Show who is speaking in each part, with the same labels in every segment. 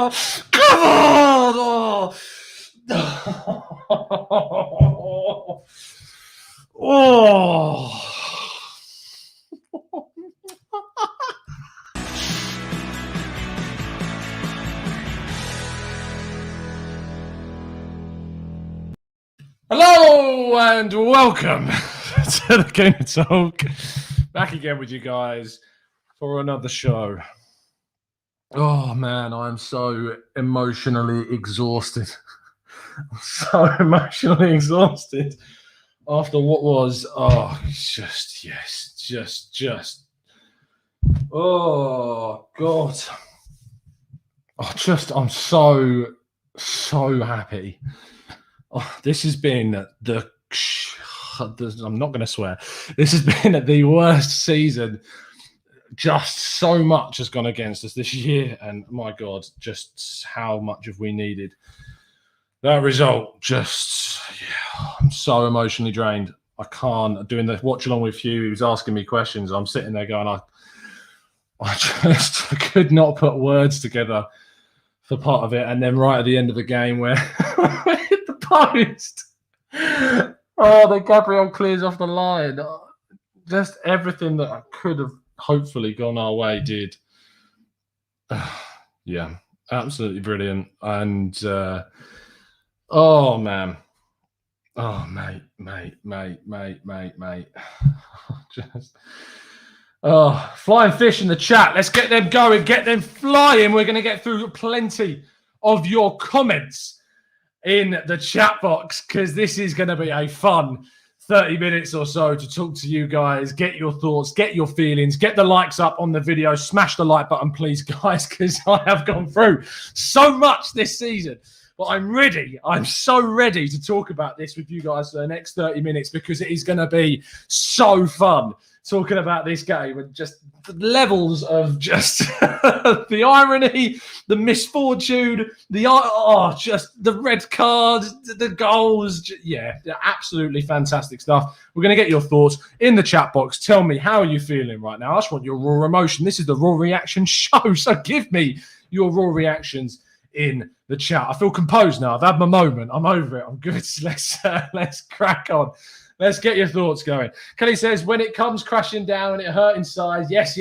Speaker 1: Come on! Oh. Oh. Hello and welcome to the Game of Talk. Back again with you guys for another show. Oh man, I'm so emotionally exhausted. I'm so emotionally exhausted after what was, oh God. I'm so happy. Oh, this has been I'm not going to swear. This has been the worst season. Just so much has gone against us this year. And my God, just how much have we needed? That result, I'm so emotionally drained. I can't. Doing the watch along with Hugh, he was asking me questions. I'm sitting there going, I just could not put words together for part of it. And then right at the end of the game where we hit the post. Oh, then Gabriel clears off the line. Just everything that could have hopefully gone our way did. Yeah, absolutely brilliant. And oh man. Oh mate. Just flying fish in the chat. Let's get them going, get them flying. We're going to get through plenty of your comments in the chat box because this is going to be a fun 30 minutes or so to talk to you guys, get your thoughts, get your feelings, get the likes up on the video, smash the like button, please, guys, because I have gone through so much this season. But I'm ready. I'm so ready to talk about this with you guys for the next 30 minutes because it is going to be so fun talking about this game and just the levels of just the irony, the misfortune, just the red card, the goals. Yeah, absolutely fantastic stuff. We're going to get your thoughts in the chat box. Tell me, how are you feeling right now? I just want your raw emotion. This is the Raw Reaction show, so give me your raw reactions in the chat. I feel composed now. I've had my moment. I'm over it. I'm good. Let's crack on. Let's get your thoughts going. Kelly says, when it comes crashing down and it hurt inside, yes.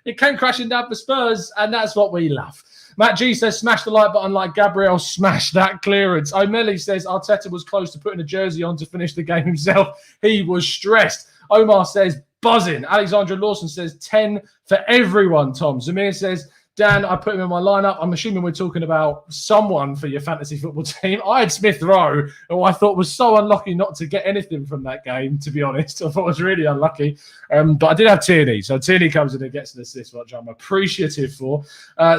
Speaker 1: It came crashing down for Spurs, and that's what we love. Matt G says, smash the like button like Gabriel smashed that clearance. O'Malley says, Arteta was close to putting a jersey on to finish the game himself. He was stressed. Omar says, buzzing. Alexandra Lawson says, 10 for everyone, Tom. Zamir says, Dan, I put him in my lineup. I'm assuming we're talking about someone for your fantasy football team. I had Smith Rowe, who I thought was so unlucky not to get anything from that game, to be honest. I thought it was really unlucky. But I did have Tierney. So Tierney comes in and gets an assist, which I'm appreciative for.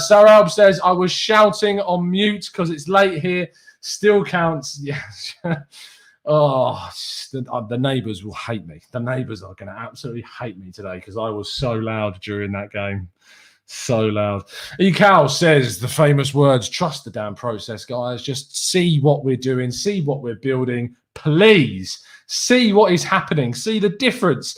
Speaker 1: Sarah Alb says, I was shouting on mute because it's late here. Still counts. Yeah. The neighbours will hate me. The neighbours are going to absolutely hate me today because I was so loud during that game. So loud. Ecal says the famous words, trust the damn process, guys. Just see what we're doing, see what we're building. Please see what is happening. See the difference.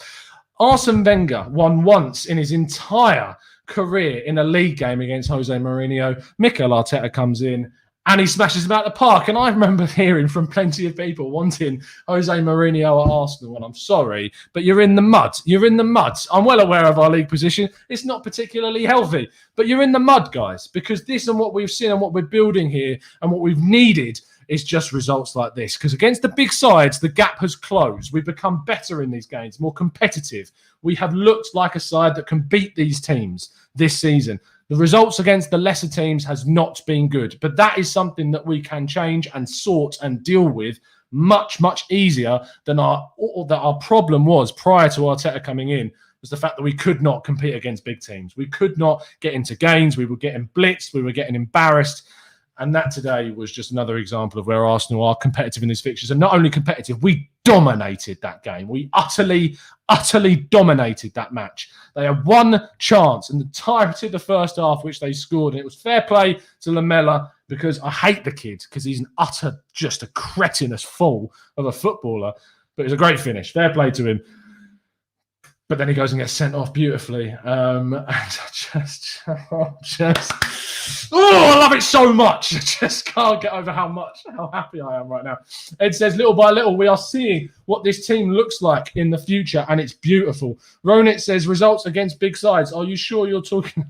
Speaker 1: Arsene Wenger won once in his entire career in a league game against Jose Mourinho. Mikel Arteta comes in and he smashes him out the park. And I remember hearing from plenty of people wanting Jose Mourinho at Arsenal. And I'm sorry, but you're in the mud. You're in the mud. I'm well aware of our league position. It's not particularly healthy, but you're in the mud, guys, because this and what we've seen and what we're building here and what we've needed is just results like this. Because against the big sides, the gap has closed. We've become better in these games, more competitive. We have looked like a side that can beat these teams this season. The results against the lesser teams has not been good, but that is something that we can change and sort and deal with much easier than our problem was prior to Arteta coming in, was the fact that we could not compete against big teams. We could not get into games. We were getting blitzed. We were getting embarrassed. And that today was just another example of where Arsenal are competitive in these fixtures. And not only competitive, we dominated that game. We utterly dominated that match. They had one chance in the entirety of the first half, which they scored. And it was fair play to Lamela because I hate the kid because he's just a cretinous fool of a footballer. But it was a great finish. Fair play to him. But then he goes and gets sent off beautifully. And just Oh, I love it so much. I just can't get over how happy I am right now. Ed says, little by little, we are seeing what this team looks like in the future, and it's beautiful. Ronit says, results against big sides. Are you sure you're talking?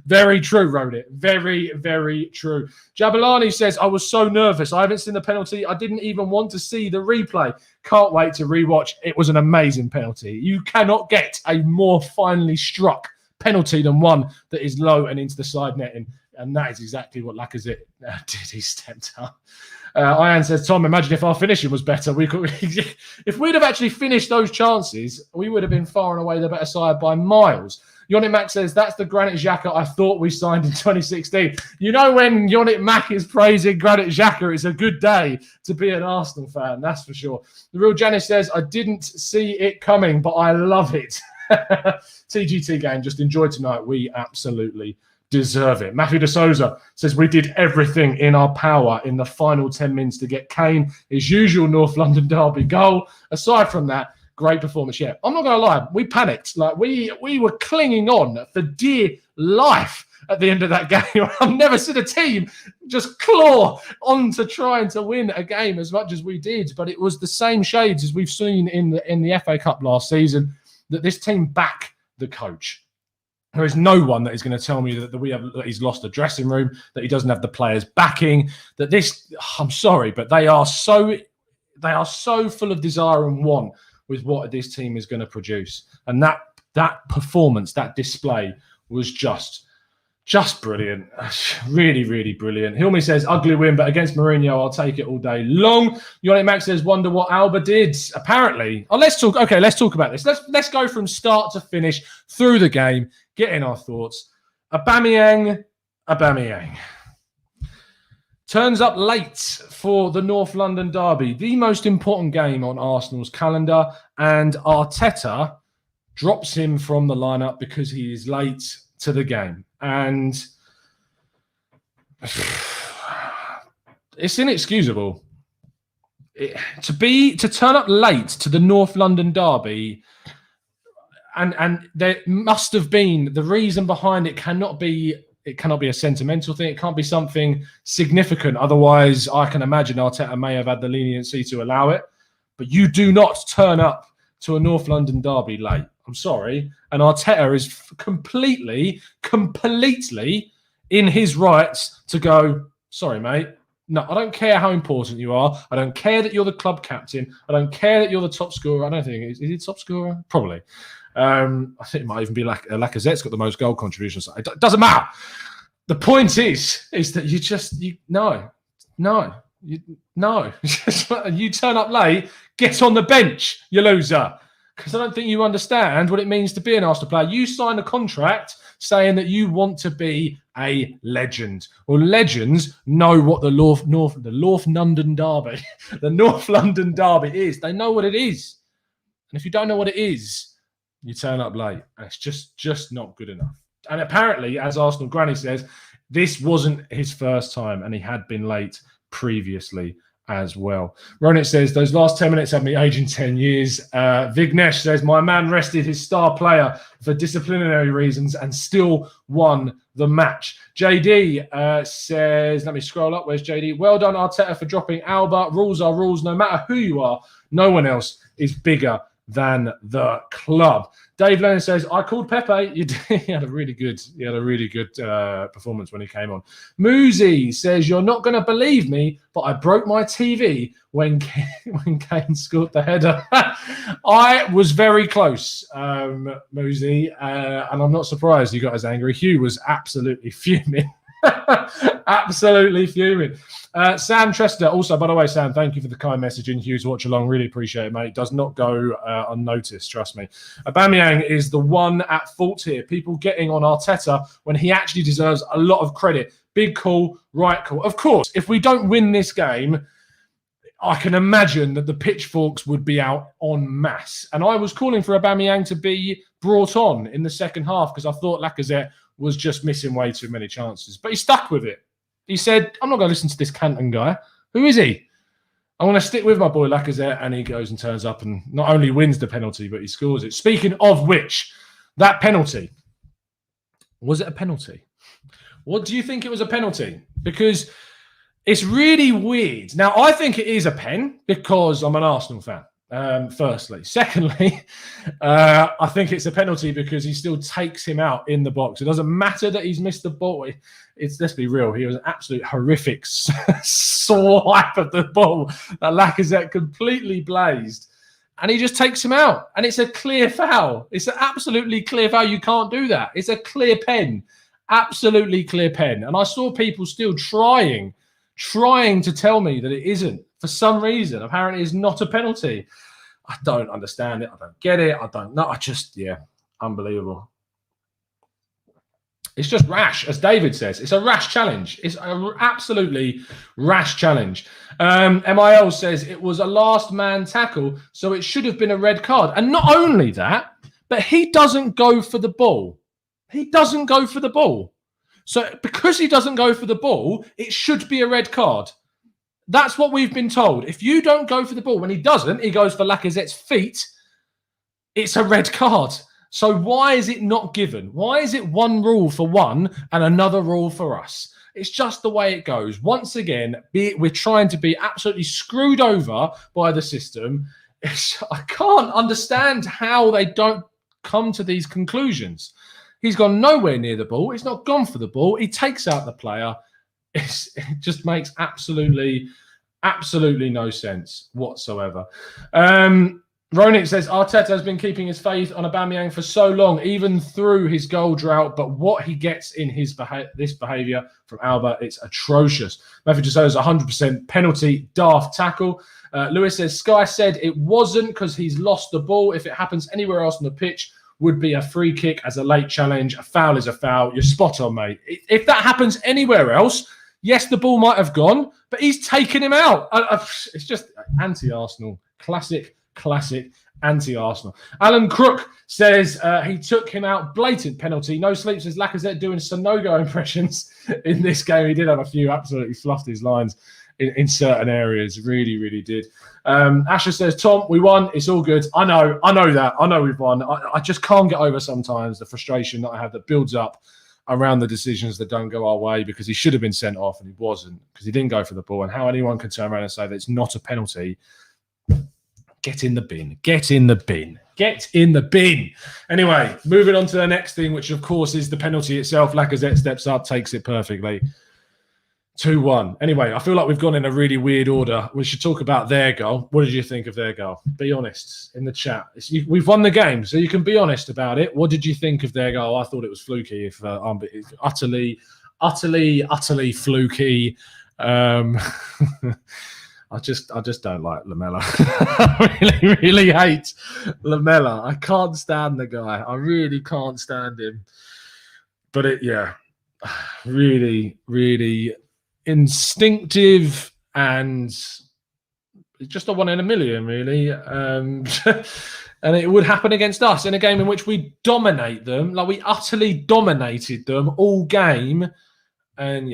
Speaker 1: Very true, Ronit. Very, very true. Jabalani says, I was so nervous. I haven't seen the penalty. I didn't even want to see the replay. Can't wait to rewatch. It was an amazing penalty. You cannot get a more finely struck penalty than one that is low and into the side netting, and that is exactly what Lacazette did. He stepped up. Ian says, Tom, imagine if our finishing was better. If we'd have actually finished those chances, we would have been far and away the better side by miles. Yonit Mack says, that's the Granit Xhaka I thought we signed in 2016. You know, when Yonit Mack is praising Granit Xhaka, it's a good day to be an Arsenal fan, that's for sure. The real Janice says, I didn't see it coming, but I love it. TGT game, just enjoy tonight. We absolutely deserve it. Matthew De Souza says, we did everything in our power in the final 10 minutes to get Kane his usual North London derby goal. Aside from that, great performance. Yeah, I'm not going to lie. We panicked. Like we were clinging on for dear life at the end of that game. I've never seen a team just claw on to trying to win a game as much as we did. But it was the same shades as we've seen in the FA Cup last season, that this team back the coach. There is no one that is going to tell me that he's lost the dressing room, that he doesn't have the players backing, that this, I'm sorry, but they are so full of desire and want with what this team is going to produce. And that performance, that display was just brilliant. Really, really brilliant. Hilmi says, ugly win, but against Mourinho, I'll take it all day long. Yoni Max says, wonder what Alba did. Apparently, let's talk about this. Let's go from start to finish through the game, get in our thoughts. Aubameyang turns up late for the North London derby, the most important game on Arsenal's calendar, and Arteta drops him from the lineup because he is late to the game. And it's inexcusable. To turn up late to the North London derby, and there must have been the reason behind it. Cannot be a sentimental thing. It can't be something significant. Otherwise, I can imagine Arteta may have had the leniency to allow it. But you do not turn up to a North London derby late. I'm sorry. And Arteta is completely in his rights to go, sorry, mate. No, I don't care how important you are. I don't care that you're the club captain. I don't care that you're the top scorer. I don't think is he top scorer? Probably. I think it might even be Lacazette's got the most goal contributions. It doesn't matter. The point is that you turn up late, get on the bench, you loser. Because I don't think you understand what it means to be an Arsenal player. You sign a contract saying that you want to be a legend. Well, legends know what the North London derby, the North London derby is. They know what it is. And if you don't know what it is, you turn up late. And it's just not good enough. And apparently, as Arsenal Granny says, this wasn't his first time, and he had been late previously as well. Ronit says, those last 10 minutes had me aging 10 years. Vignesh says, my man rested his star player for disciplinary reasons and still won the match. JD says, let me scroll up. Where's JD? Well done, Arteta, for dropping Alba. Rules are rules. No matter who you are, no one else is bigger than the club. Dave Lennon says, I called Pepe. He had a really good performance when he came on. Moosey says, you're not going to believe me, but I broke my TV when Kane scored the header. I was very close, Moosey, and I'm not surprised you got as angry. Hugh was absolutely fuming. Absolutely fuming. Sam Trester, also, by the way, Sam, thank you for the kind message in Hugh's watch along. Really appreciate it, mate. It does not go unnoticed, trust me. Aubameyang is the one at fault here. People getting on Arteta when he actually deserves a lot of credit. Big call, right call. Of course, if we don't win this game, I can imagine that the pitchforks would be out en masse. And I was calling for Aubameyang to be brought on in the second half because I thought Lacazette was just missing way too many chances. But he stuck with it. He said, I'm not going to listen to this Canton guy. Who is he? I want to stick with my boy Lacazette. And he goes and turns up and not only wins the penalty, but he scores it. Speaking of which, that penalty, was it a penalty? What do you think it was a penalty? Because it's really weird. Now, I think it is a pen because I'm an Arsenal fan. Firstly. Secondly, I think it's a penalty because he still takes him out in the box. It doesn't matter that he's missed the ball. Let's be real. He was an absolute horrific swipe of the ball that Lacazette completely blazed. And he just takes him out. And it's a clear foul. It's an absolutely clear foul. You can't do that. It's a clear pen. Absolutely clear pen. And I saw people still trying to tell me that it isn't. For some reason, apparently it's not a penalty. I don't understand it. I don't get it. I don't know. Unbelievable. It's just rash, as David says. It's a rash challenge. It's an absolutely rash challenge. MIL says it was a last man tackle, so it should have been a red card. And not only that, but he doesn't go for the ball. He doesn't go for the ball. So because he doesn't go for the ball, it should be a red card. That's what we've been told. If you don't go for the ball, when he doesn't, he goes for Lacazette's feet, it's a red card. So why is it not given? Why is it one rule for one and another rule for us? It's just the way it goes. Once again, we're trying to be absolutely screwed over by the system. I can't understand how they don't come to these conclusions. He's gone nowhere near the ball. He's not gone for the ball. He takes out the player. It just makes absolutely no sense whatsoever. Ronick says, Arteta has been keeping his faith on Aubameyang for so long, even through his goal drought. But what he gets in this behaviour from Alba, it's atrocious. Matthew says 100% penalty, daft tackle. Lewis says, Sky said it wasn't because he's lost the ball. If it happens anywhere else on the pitch, would be a free kick as a late challenge. A foul is a foul. You're spot on, mate. If that happens anywhere else, yes, the ball might have gone, but he's taken him out. It's just anti-Arsenal. Classic anti-Arsenal. Alan Crook says he took him out. Blatant penalty. No sleep says Lacazette doing Sonogo impressions in this game. He did have a few, absolutely fluffed his lines in certain areas. Really did. Asher says, Tom, we won. It's all good. I know that. I know we've won. I just can't get over sometimes the frustration that I have that builds up around the decisions that don't go our way, because he should have been sent off and he wasn't, because he didn't go for the ball. And how anyone can turn around and say that it's not a penalty. Get in the bin. Get in the bin. Get in the bin. Anyway, moving on to the next thing, which of course is the penalty itself. Lacazette steps up, takes it perfectly. 2-1. Anyway, I feel like we've gone in a really weird order. We should talk about their goal. What did you think of their goal? Be honest in the chat. We've won the game, so you can be honest about it. What did you think of their goal? I thought it was fluky. Utterly fluky. I just don't like Lamella. I really hate Lamella. I can't stand the guy. I really can't stand him. But really instinctive, and it's just a 1 in a million, really. And it would happen against us in a game in which we dominate them, like we utterly dominated them all game. And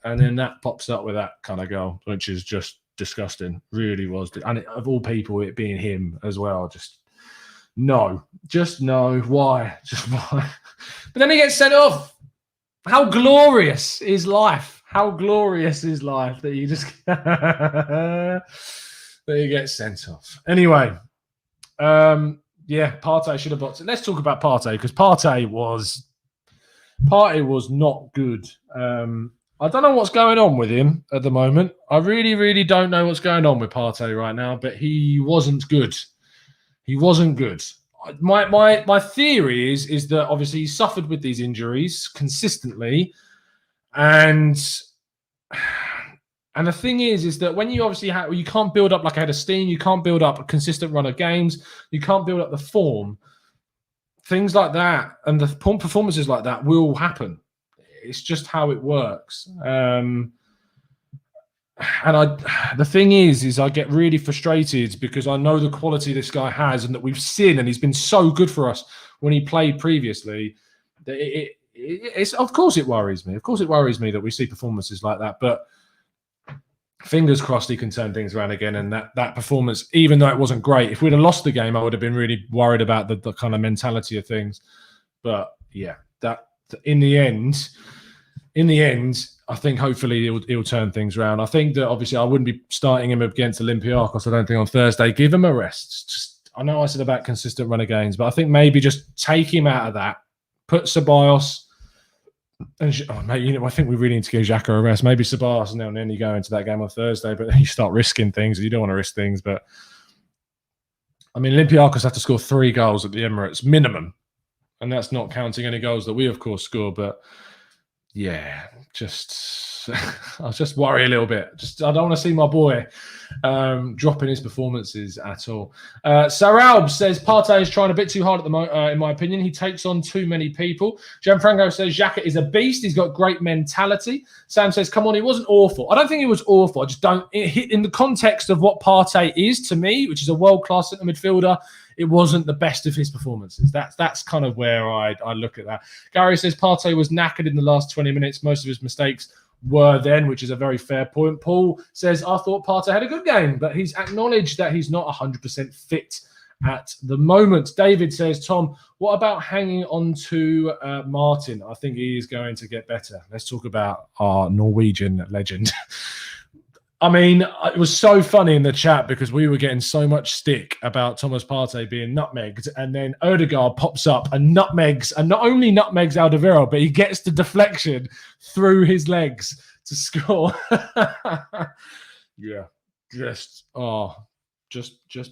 Speaker 1: then that pops up with that kind of goal, which is just disgusting. Really was. And of all people, it being him as well. Just no. Why? Just why? But then he gets sent off. How glorious is life? How glorious is life that you just that you get sent off. Anyway, Partey should have boxed it. Let's talk about Partey, because Partey was not good. I don't know what's going on with him at the moment. I really don't know what's going on with Partey right now, but he wasn't good. He wasn't good. My theory is that obviously he suffered with these injuries consistently, and the thing is that when you obviously you can't build up like a head of steam, you can't build up a consistent run of games, you can't build up the form. Things like that and the performances like that will happen. It's just how it works. The thing is I get really frustrated because I know the quality this guy has and that we've seen, and he's been so good for us when he played previously. That of course it worries me. Of course it worries me that we see performances like that. But fingers crossed he can turn things around again. And that performance, even though it wasn't great, if we'd have lost the game, I would have been really worried about the kind of mentality of things. But yeah, that in the end, in the end, I think hopefully he'll turn things around. I think that obviously I wouldn't be starting him against Olympiacos, I don't think, on Thursday. Give him a rest. Just, I know I said about consistent run of games, but I think maybe just take him out of that. Put Ceballos, and maybe, I think we really need to give Xhaka a rest. Maybe Ceballos, and then you go into that game on Thursday, but then you start risking things. You don't want to risk things, but I mean, Olympiacos have to score 3 goals at the Emirates minimum, and that's not counting any goals that we, of course, score. But yeah, I just worry a little bit. I don't want to see my boy dropping his performances at all. Saralb says Partey is trying a bit too hard at the moment, in my opinion. He takes on too many people. Gianfranco says Xhaka is a beast. He's got great mentality. Sam says, come on, he wasn't awful. I don't think he was awful. I just don't, in the context of what Partey is to me, which is a world-class centre midfielder, it wasn't the best of his performances. That's kind of where I look at that. Gary says Partey was knackered in the last 20 minutes. Most of his mistakes were then, which is a very fair point. Paul says, I thought Partey had a good game, but he's acknowledged that he's not 100% fit at the moment. David says, Tom, what about hanging on to Martin? I think he is going to get better. Let's talk about our Norwegian legend. I mean, it was so funny in the chat because we were getting so much stick about Thomas Partey being nutmegged, and then Odegaard pops up and nutmegs, and not only nutmegs Alderweireld, but he gets the deflection through his legs to score. Yeah, just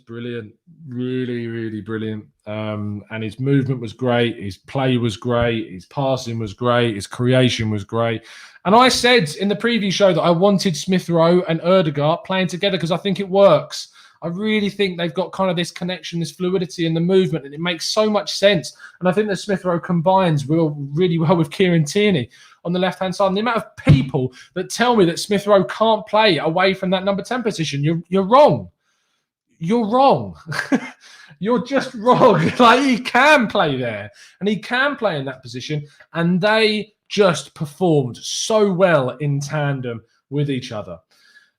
Speaker 1: brilliant, really, really brilliant. And his movement was great, his play was great, his passing was great, his creation was great. And I said in the preview show that I wanted Smith Rowe and Odegaard playing together because I think it works. I really think they've got kind of this connection, this fluidity in the movement, and it makes so much sense. And I think that Smith Rowe combines really well with Kieran Tierney on the left-hand side. And the amount of people that tell me that Smith Rowe can't play away from that number 10 position, you're wrong. You're wrong. You're just wrong. Like, he can play there, and he can play in that position, and they just performed so well in tandem with each other.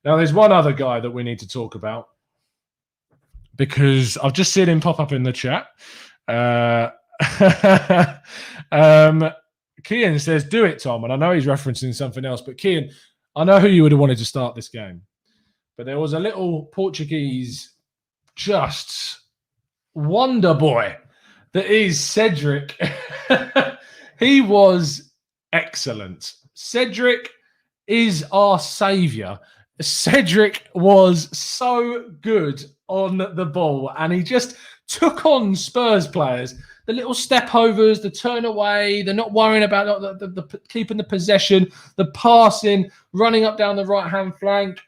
Speaker 1: Now, there's one other guy that we need to talk about because I've just seen him pop up in the chat. Kian says, do it, Tom. And I know he's referencing something else, but Kian, I know who you would have wanted to start this game. But there was a little Portuguese just wonder boy that is Cedric. He was excellent. Cedric is our saviour. Cedric was so good on the ball, and he just took on Spurs players. The little step overs, the turn away, they're not worrying about the keeping the possession, the passing, running up down the right-hand flank.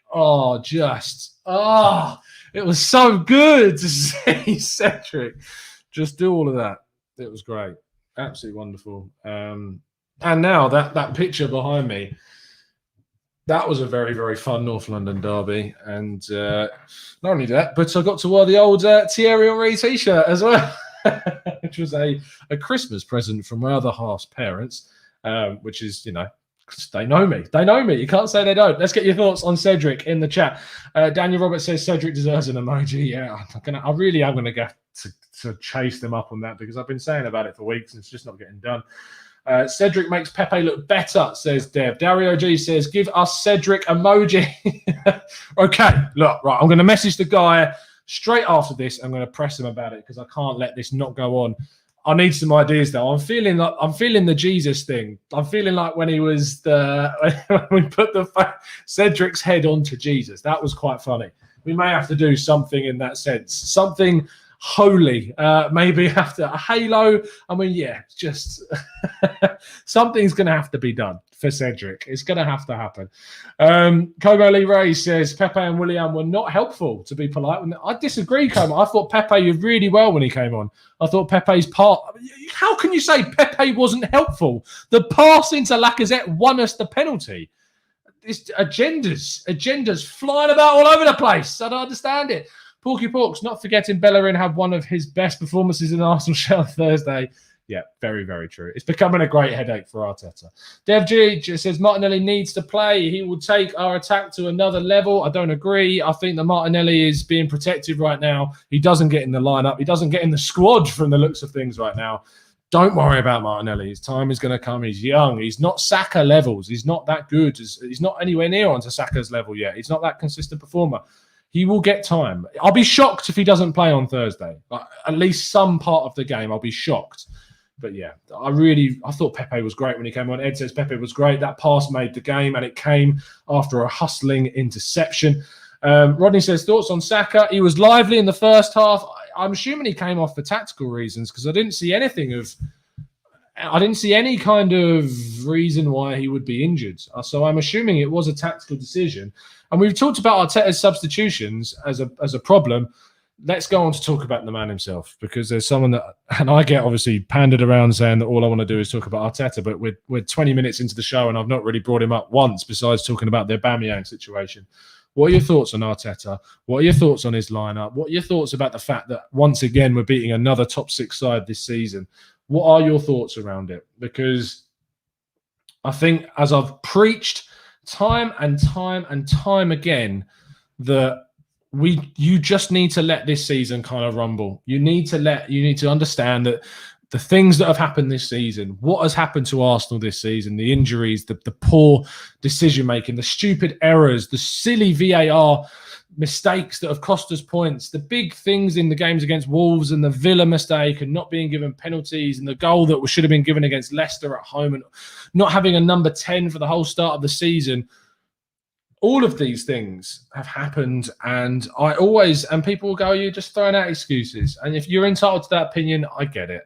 Speaker 1: It was so good to see Cedric just do all of that. It was great. Absolutely wonderful. And now that picture behind me, that was a very, very fun North London derby. And not only that, but I got to wear the old Thierry Henry T-shirt as well, which was a Christmas present from my other half's parents, which is, they know me. They know me. You can't say they don't. Let's get your thoughts on Cedric in the chat. Daniel Roberts says Cedric deserves an emoji. Yeah, I really am going to get to chase them up on that because I've been saying about it for weeks and it's just not getting done. Cedric makes Pepe look better, says Dev. Dario G says, give us Cedric emoji. Okay, look, right. I'm going to message the guy straight after this. I'm going to press him about it because I can't let this not go on. I need some ideas though. I'm feeling the Jesus thing. I'm feeling like when he was when we put Cedric's head onto Jesus. That was quite funny. We may have to do something in that sense. Something holy, maybe after a halo. I mean, yeah, just something's going to have to be done for Cedric. It's going to have to happen. Como Lee Ray says Pepe and Willian were not helpful, to be polite. I disagree, Como. I thought Pepe did really well when he came on. I thought Pepe's part. How can you say Pepe wasn't helpful? The pass into Lacazette won us the penalty. It's agendas flying about all over the place. I don't understand it. Porky Porks, not forgetting Bellerin had one of his best performances in Arsenal show on Thursday. Yeah, very, very true. It's becoming a great headache for Arteta. Dev G says Martinelli needs to play. He will take our attack to another level. I don't agree. I think that Martinelli is being protected right now. He doesn't get in the lineup. He doesn't get in the squad from the looks of things right now. Don't worry about Martinelli. His time is going to come. He's young. He's not Saka levels. He's not that good. He's not anywhere near onto Saka's level yet. He's not that consistent performer. He will get time. I'll be shocked if he doesn't play on Thursday. Like, at least some part of the game, I'll be shocked. But yeah, I thought Pepe was great when he came on. Ed says Pepe was great. That pass made the game, and it came after a hustling interception. Rodney says, thoughts on Saka? He was lively in the first half. I'm assuming he came off for tactical reasons because I didn't see any kind of reason why he would be injured. So I'm assuming it was a tactical decision. And we've talked about Arteta's substitutions as a problem. Let's go on to talk about the man himself, because there's someone that, and I get obviously pandered around saying that all I want to do is talk about Arteta, but we're 20 minutes into the show and I've not really brought him up once besides talking about the Aubameyang situation. What are your thoughts on Arteta? What are your thoughts on his lineup? What are your thoughts about the fact that once again we're beating another top 6 side this season? What are your thoughts around it? Because I think, as I've preached time and time again, that you just need to let this season kind of rumble. You need to understand that the things that have happened this season, what has happened to Arsenal this season, the injuries, the poor decision-making, the stupid errors, the silly VAR mistakes that have cost us points, the big things in the games against Wolves and the Villa mistake and not being given penalties and the goal that should have been given against Leicester at home and not having a number 10 for the whole start of the season. All of these things have happened, and people will go, you're just throwing out excuses. And if you're entitled to that opinion, I get it.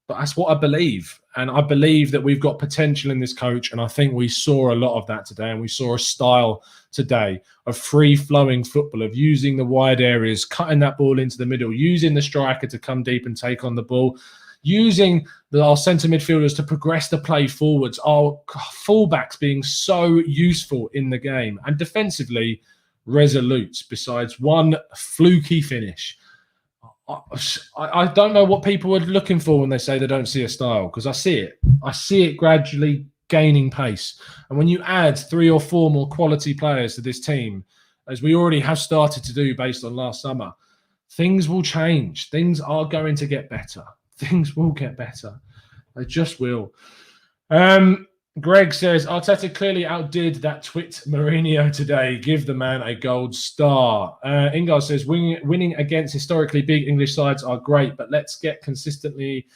Speaker 1: But that's what I believe. And I believe that we've got potential in this coach. And I think we saw a lot of that today. And we saw a style today of free-flowing football, of using the wide areas, cutting that ball into the middle, using the striker to come deep and take on the ball, using our centre midfielders to progress the play forwards, our fullbacks being so useful in the game, and defensively resolute, besides one fluky finish. I don't know what people are looking for when they say they don't see a style, because I see it. I see it gradually gaining pace. And when you add 3 or 4 more quality players to this team, as we already have started to do based on last summer, things will change. Things are going to get better. Things will get better. They just will. Greg says, Arteta clearly outdid that twit Mourinho today. Give the man a gold star. Ingard says, winning against historically big English sides are great, but let's get consistency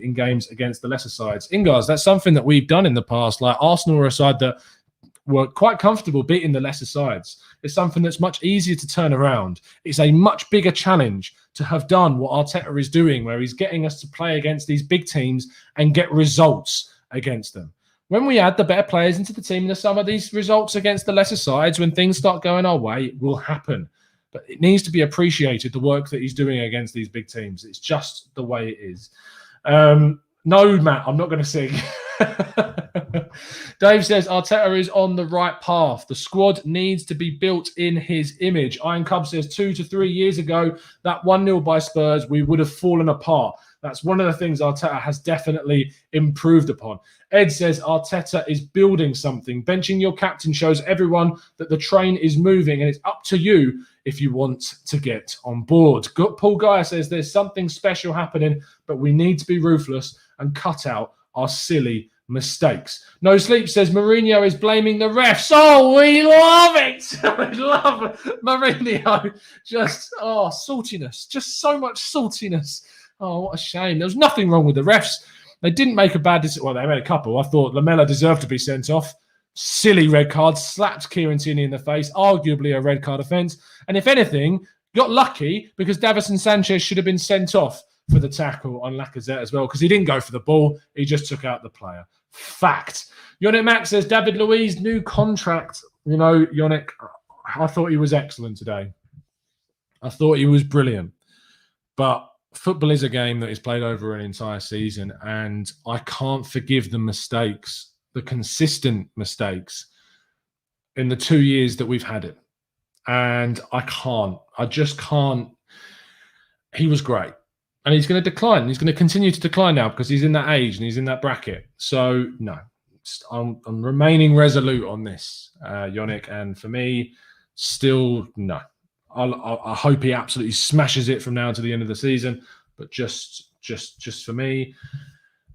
Speaker 1: in games against the lesser sides. Ingard, that's something that we've done in the past. Like, Arsenal were a side that were quite comfortable beating the lesser sides. It's something that's much easier to turn around. It's a much bigger challenge to have done what Arteta is doing, where he's getting us to play against these big teams and get results against them. When we add the better players into the team in the summer, these results against the lesser sides, when things start going our way, will happen. But it needs to be appreciated, the work that he's doing against these big teams. It's just the way it is. No, Matt, I'm not going to sing. Dave says, Arteta is on the right path. The squad needs to be built in his image. Iron Cub says 2 to 3 years ago, that 1-0 by Spurs, we would have fallen apart. That's one of the things Arteta has definitely improved upon. Ed says Arteta is building something. Benching your captain shows everyone that the train is moving, and it's up to you if you want to get on board. Paul Geyer says there's something special happening, but we need to be ruthless and cut out our silly mistakes. No Sleep says Mourinho is blaming the refs. Oh, we love it. We love Mourinho. Just, saltiness. Just so much saltiness. Oh, what a shame. There was nothing wrong with the refs. They didn't make a bad decision. Well, they made a couple. I thought Lamela deserved to be sent off. Silly red card. Slapped Kieran Tierney in the face. Arguably a red card offence. And if anything, got lucky because Davison Sanchez should have been sent off for the tackle on Lacazette as well, because he didn't go for the ball. He just took out the player. Fact. Yannick Max says, David Luiz, new contract. You know, Yannick, I thought he was excellent today. I thought he was brilliant. But football is a game that is played over an entire season, and I can't forgive the mistakes, the consistent mistakes in the 2 years that we've had it. And I just can't. He was great. And he's going to decline. He's going to continue to decline now because he's in that age and he's in that bracket. So, no, I'm remaining resolute on this, Yannick. And for me, still, no. I hope he absolutely smashes it from now to the end of the season, but just just for me.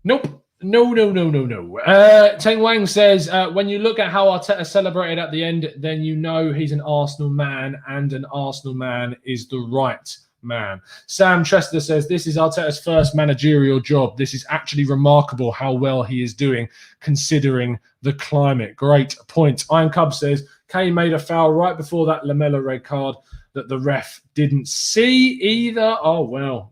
Speaker 1: Nope. No. Teng Wang says, when you look at how Arteta celebrated at the end, then you know he's an Arsenal man, and an Arsenal man is the right man. Sam Trester says, this is Arteta's first managerial job. This is actually remarkable how well he is doing, considering the climate. Great point. Iron Cub says, Kane made a foul right before that Lamella red card that the ref didn't see either. Oh, well.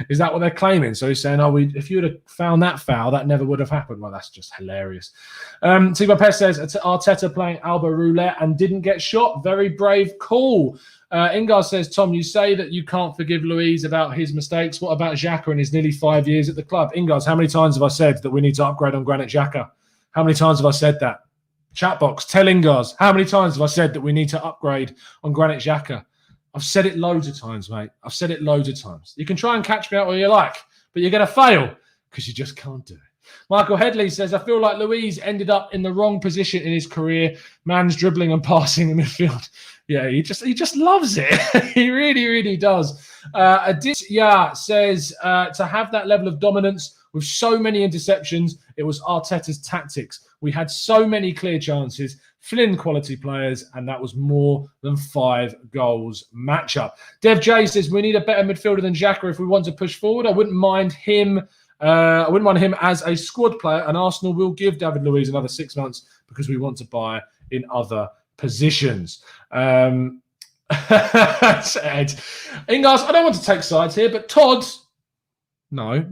Speaker 1: Is that what they're claiming? So he's saying, if you would have found that foul, that never would have happened. Well, that's just hilarious. Tiba Pes says, Arteta playing Alba Roulette and didn't get shot. Very brave call. Ingar says, Tom, you say that you can't forgive Luiz about his mistakes. What about Xhaka and his nearly 5 years at the club? Ingars, how many times have I said that we need to upgrade on Granit Xhaka? How many times have I said that? Chat box, tell Ingars, how many times have I said that we need to upgrade on Granit Xhaka? I've said it loads of times, mate. I've said it loads of times. You can try and catch me out all you like, but you're going to fail because you just can't do it. Michael Headley says, I feel like Luiz ended up in the wrong position in his career. Man's dribbling and passing in midfield. Yeah, he just loves it. He really does. Aditya says, to have that level of dominance with so many interceptions, it was Arteta's tactics. We had so many clear chances, Flynn quality players, and that was more than 5 goals matchup. Dev J says, we need a better midfielder than Xhaka if we want to push forward. I wouldn't mind him as a squad player, and Arsenal will give David Luiz another 6 months because we want to buy in other positions. Ed. Ingars, I don't want to take sides here, but Todd, no,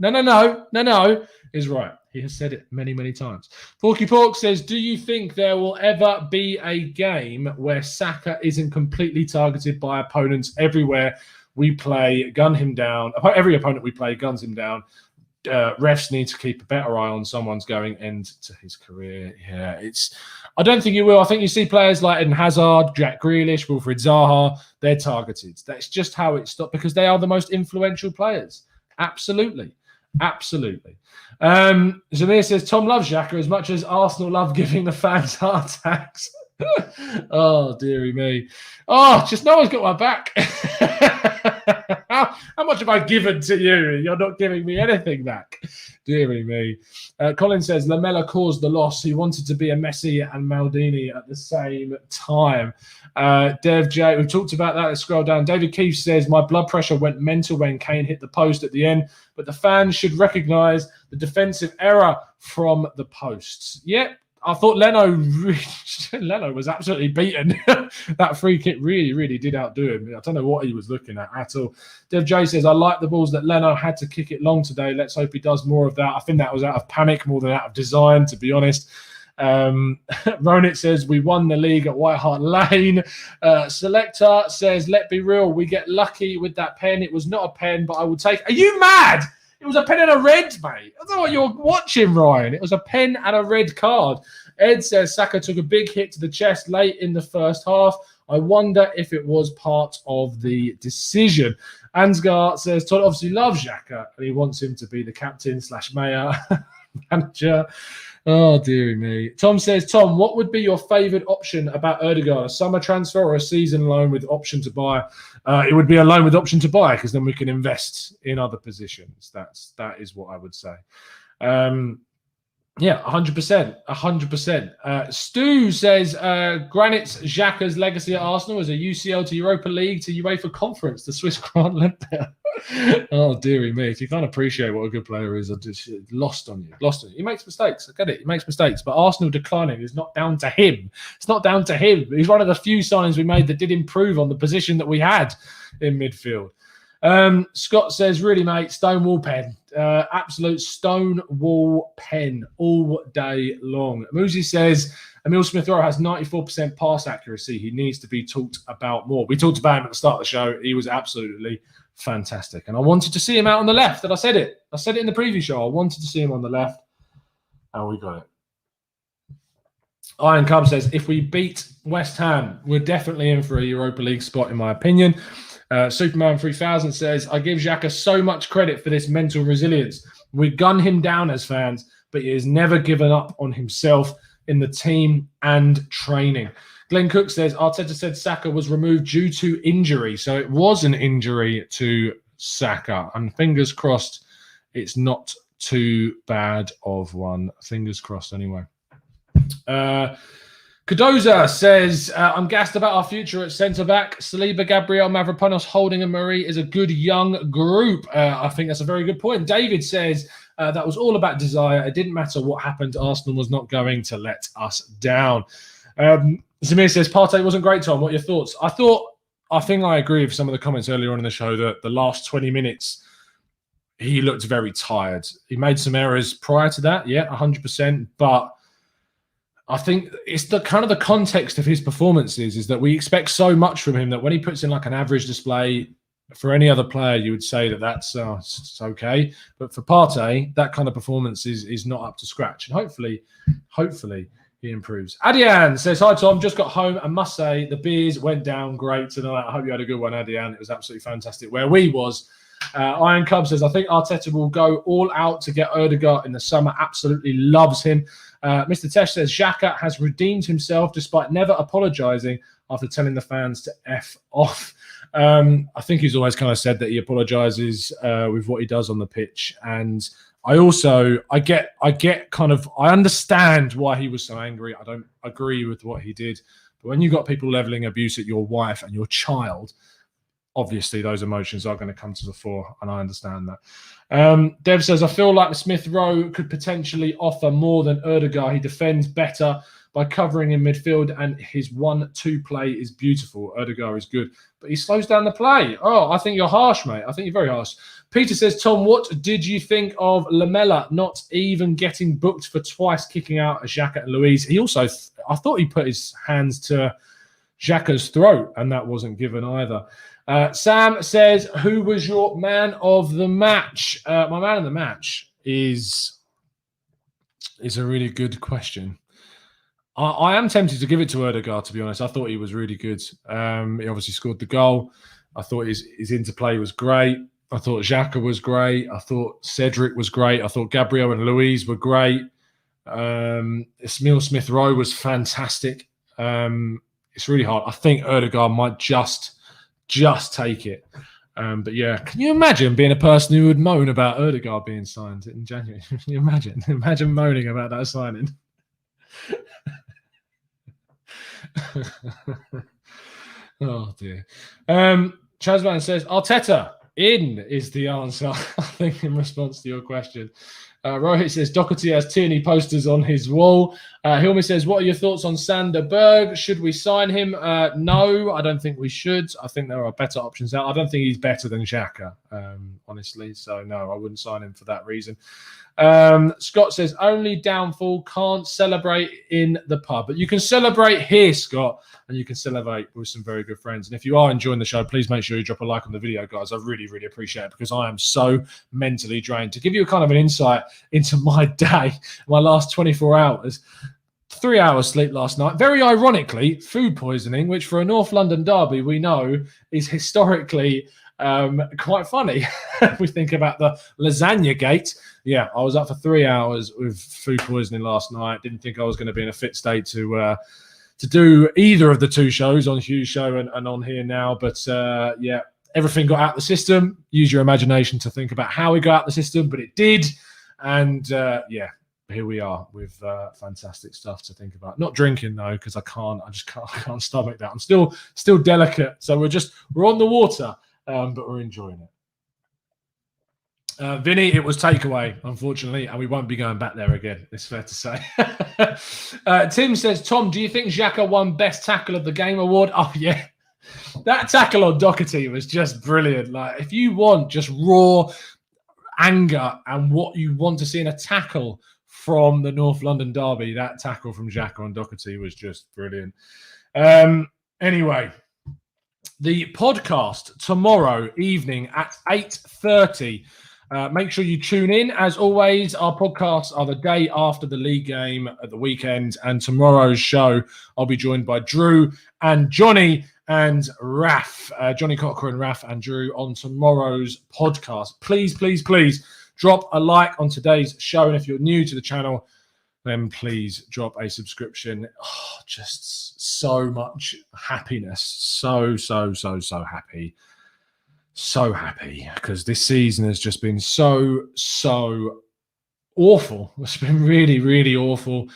Speaker 1: is right. He has said it many times. Porky Pork says, do you think there will ever be a game where Saka isn't completely targeted by opponents everywhere we play, gun him down? Every opponent we play guns him down. Refs need to keep a better eye on someone's going end to his career. Yeah, I don't think you will. I think you see players like Eden Hazard, Jack Grealish, Wilfried Zaha, they're targeted. That's just how it stopped because they are the most influential players. Absolutely. Zamir says, Tom loves Xhaka as much as Arsenal love giving the fans heart attacks. Oh, dearie me. Oh, just no one's got my back. How much have I given to you? You're not giving me anything back. Dearie me. Colin says, Lamella caused the loss. He wanted to be a Messi and Maldini at the same time. Dev J, we've talked about that. Let's scroll down. David Keefe says, my blood pressure went mental when Kane hit the post at the end, but the fans should recognise the defensive error from the posts. Yep. I thought Leno was absolutely beaten. That free kick really did outdo him. I don't know what he was looking at all. Dev J says, I like the balls that Leno had to kick it long today. Let's hope he does more of that. I think that was out of panic more than out of design, to be honest. Ronit says, we won the league at White Hart Lane. Selector says, let's be real. We get lucky with that pen. It was not a pen, but I will take... Are you mad? It was a pen and a red, mate. I don't know what you're watching, Ryan. It was a pen and a red card. Ed says Saka took a big hit to the chest late in the first half. I wonder if it was part of the decision. Ansgar says Todd obviously loves Xhaka and he wants him to be the captain / mayor manager. Oh, dearie me. Tom says, Tom, what would be your favoured option about Ødegaard? A summer transfer or a season loan with option to buy? It would be a loan with option to buy because then we can invest in other positions. That is what I would say. Yeah, 100%. 100%. Stu says, Granit's Xhaka's legacy at Arsenal is a UCL to Europa League to UEFA Conference, the Swiss Grant Limpia. Oh, dearie me. If you can't appreciate what a good player is, I just lost on you. He makes mistakes. I get it. He makes mistakes. But Arsenal declining is not down to him. It's not down to him. He's one of the few signings we made that did improve on the position that we had in midfield. Scott says, really, mate, Stonewall pen. Absolute Stonewall pen all day long. Muzi says, Emil Smith-Rowe has 94% pass accuracy. He needs to be talked about more. We talked about him at the start of the show. He was absolutely fantastic. And I wanted to see him out on the left. And I said it. I said it in the preview show. I wanted to see him on the left. And we got it. Iron Cub says, if we beat West Ham, we're definitely in for a Europa League spot, in my opinion. Superman 3000 says, I give Xhaka so much credit for this mental resilience. We gun him down as fans, but he has never given up on himself in the team and training. Glenn Cook says, Arteta said Saka was removed due to injury. So it was an injury to Saka. And fingers crossed it's not too bad of one. Fingers crossed anyway. Cardoza says, I'm gassed about our future at centre-back. Saliba, Gabriel, Mavropanos, Holding and Murray is a good young group. I think that's a very good point. David says, that was all about desire. It didn't matter what happened. Arsenal was not going to let us down. Zamir says, Partey wasn't great, Tom. What are your thoughts? I think I agree with some of the comments earlier on in the show that the last 20 minutes, he looked very tired. He made some errors prior to that, yeah, 100%. But I think it's the kind of the context of his performances is that we expect so much from him that when he puts in like an average display, for any other player, you would say that that's it's okay. But for Partey, that kind of performance is not up to scratch. And hopefully he improves. Adian says, hi, Tom. Just got home and must say the beers went down great tonight. I hope you had a good one, Adian. It was absolutely fantastic. Where we was, Iron Cub says, I think Arteta will go all out to get Odegaard in the summer. Absolutely loves him. Mr. Tesh says, Xhaka has redeemed himself despite never apologising after telling the fans to F off. I think he's always kind of said that he apologises with what he does on the pitch. And I understand why he was so angry. I don't agree with what he did. But when you've got people levelling abuse at your wife and your child, obviously those emotions are going to come to the fore, and I understand that. Dev says, I feel like Smith Rowe could potentially offer more than Odegaard. He defends better by covering in midfield, and his 1-2 play is beautiful. Odegaard is good, but he slows down the play. Oh, I think you're harsh, mate. I think you're very harsh. Peter says, Tom, what did you think of Lamela not even getting booked for twice kicking out Xhaka and Luiz? He also, I thought he put his hands to Xhaka's throat, and that wasn't given either. Sam says, who was your man of the match? My man of the match is a really good question. I am tempted to give it to Odegaard, to be honest. I thought he was really good. He obviously scored the goal. I thought his interplay was great. I thought Xhaka was great. I thought Cedric was great. I thought Gabriel and Luiz were great. Emile Smith-Rowe was fantastic. It's really hard. I think Odegaard might just take it. But yeah, can you imagine being a person who would moan about Odegaard being signed in January? Can you imagine? Imagine moaning about that signing. Oh dear. Chazman says, Arteta in is the answer, I think, in response to your question. Rohit says, Doherty has Tierney posters on his wall. Hilmi says, what are your thoughts on Sander Berg? Should we sign him? No, I don't think we should. I think there are better options out. I don't think he's better than Xhaka, honestly. So, no, I wouldn't sign him for that reason. Scott says, only downfall, can't celebrate in the pub. But you can celebrate here, Scott, and you can celebrate with some very good friends. And if you are enjoying the show, please make sure you drop a like on the video, guys. I really, really appreciate it because I am so mentally drained. To give you a kind of an insight into my day, my last 24 hours, 3 hours sleep last night. Very ironically, food poisoning, which for a North London derby we know is historically quite funny. We think about the lasagna gate. Yeah, I was up for 3 hours with food poisoning last night. Didn't think I was going to be in a fit state to do either of the two shows, on Hugh's show and on here now. But yeah, everything got out the system. Use your imagination to think about how we got out the system, but it did. And yeah, here we are with fantastic stuff to think about. Not drinking though, because I can't stomach that. I'm still delicate, so we're on the water, but we're enjoying it. Vinny, it was takeaway, unfortunately, and we won't be going back there again. It's fair to say. Tim says, Tom, do you think Xhaka won Best Tackle of the Game award? Oh, yeah. That tackle on Doherty was just brilliant. Like, if you want just raw anger and what you want to see in a tackle from the North London derby, that tackle from Xhaka on Doherty was just brilliant. Anyway, the podcast tomorrow evening at 8:30. Make sure you tune in. As always, our podcasts are the day after the league game at the weekend. And tomorrow's show, I'll be joined by Drew and Johnny and Raf. Johnny Cocker and Raf and Drew on tomorrow's podcast. Please, please, please drop a like on today's show. And if you're new to the channel, then please drop a subscription. Oh, just so much happiness. So happy. so happy because this season has just been so awful. It's been really, really awful.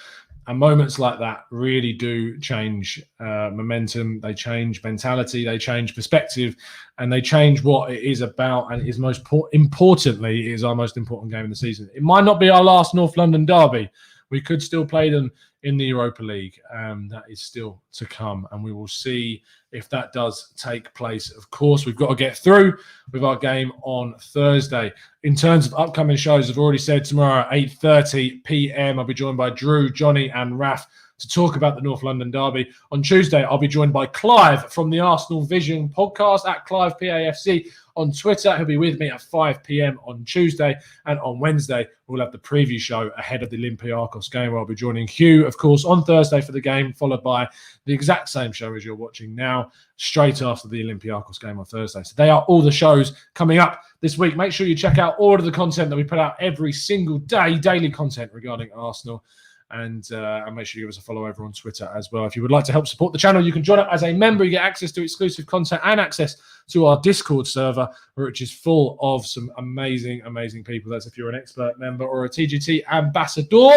Speaker 1: And moments like that really do change momentum. They change mentality. They change perspective, and they change what it is about. And it is most importantly, it is our most important game in the season. It might not be our last North London derby. We could still play them in the Europa League. That is still to come, and we will see if that does take place. Of course, we've got to get through with our game on Thursday. In terms of upcoming shows, I've already said tomorrow at 8:30 p.m. I'll be joined by Drew, Johnny, and Raf to talk about the North London derby. On Tuesday, I'll be joined by Clive from the Arsenal Vision podcast at Clive PAFC on Twitter. He'll be with me at 5 p.m. on Tuesday. And on Wednesday, we'll have the preview show ahead of the Olympiacos game, where I'll be joining Hugh, of course, on Thursday for the game, followed by the exact same show as you're watching now, straight after the Olympiacos game on Thursday. So they are all the shows coming up this week. Make sure you check out all of the content that we put out every single day, daily content regarding Arsenal. And make sure you give us a follow over on Twitter as well. If you would like to help support the channel, you can join up as a member. You get access to exclusive content and access to our Discord server, which is full of some amazing, amazing people. That's if you're an expert member or a TGT ambassador.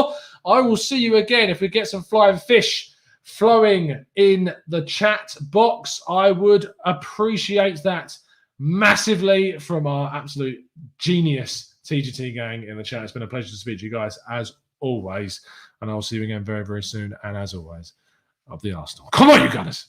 Speaker 1: I will see you again. If we get some flying fish flowing in the chat box, I would appreciate that massively from our absolute genius TGT gang in the chat. It's been a pleasure to speak to you guys as always. And I'll see you again very, very soon. And as always, up the Arsenal. Come on, you gunners.